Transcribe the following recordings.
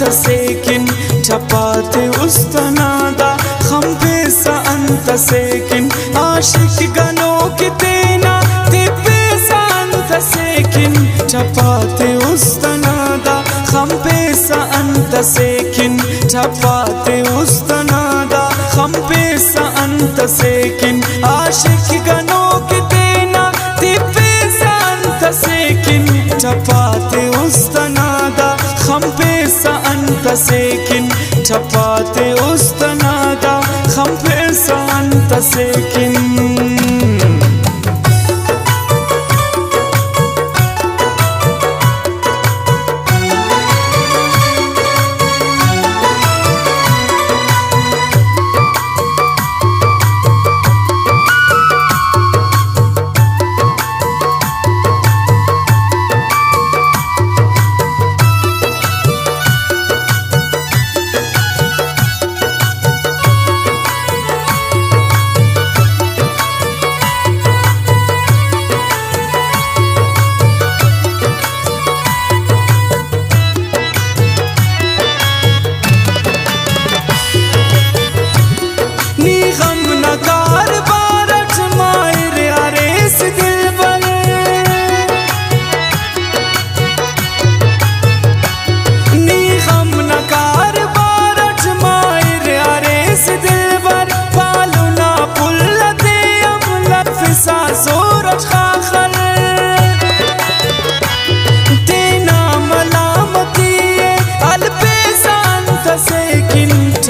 أنت ساكن شفات أستنادا خمبس أنت ساكن عاشق قنوك تينا تبس أنت ساكن شفات أستنادا خمبس أنت ساكن شفات أستنادا خمبس أنت ساكن عاشق قنوك تينا تبس أنت ساكن شفات أستنادا خمبس أنت ساكن شفات أستنادا خمبس أنت ساكن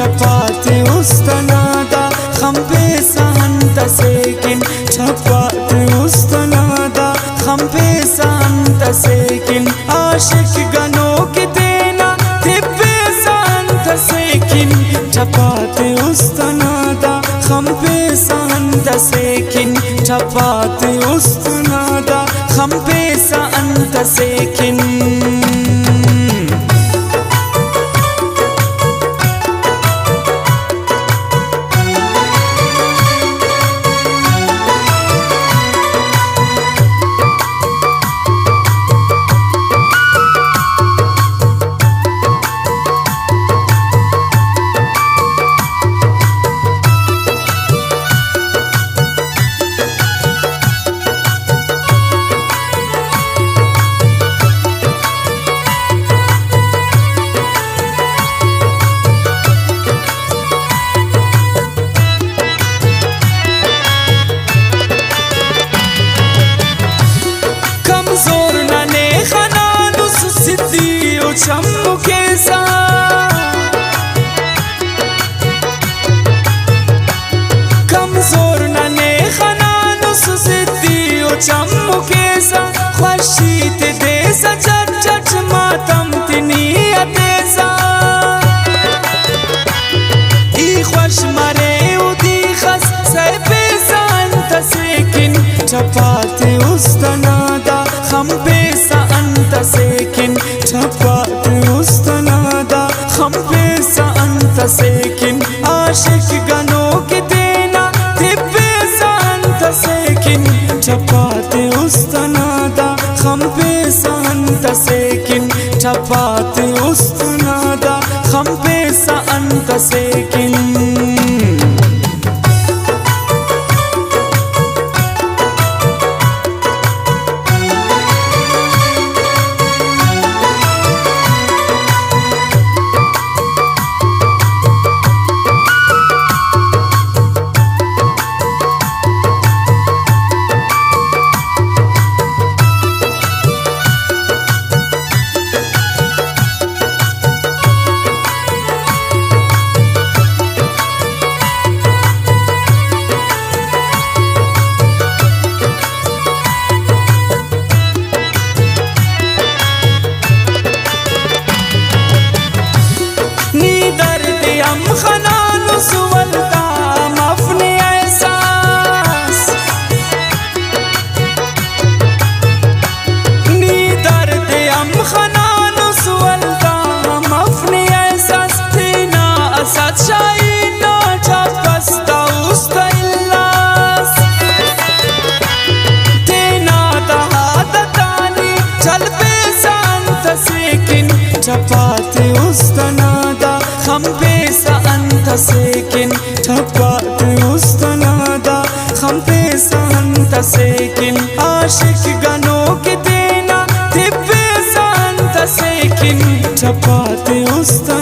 شفات أستنادا خمبس أنت ساكن شفات أستنادا خمبس أنت ساكن عاشق قنوك تينا تبس أنت ساكن شفات أستنادا خمبس أنت ساكن شفات أستنادا خمبس أنت ساكن चम्मू के कमजोर नने खनानुस सिद्धियो चम्मू के ख्वाशीत देसा चट चट मातम तिनी अतेसा ई ख्वाश मरे उदी खस सै पेसा अंत सेकिन चपात उस्तनादा खम पेसा अंत sequin चपात उस्तनादा खम्बस أنت ساكن عاشق قنوك تينا تبس أنت ساكن شفات أستنادا خمبس أنت ساكن شفات أستنادا خمبس أنت ساكن chapate ustanada kham pesa anta sekin chapate ustanada kham pesa anta sekin आशिक गनों के देना Divya anta sekin chapate ustanada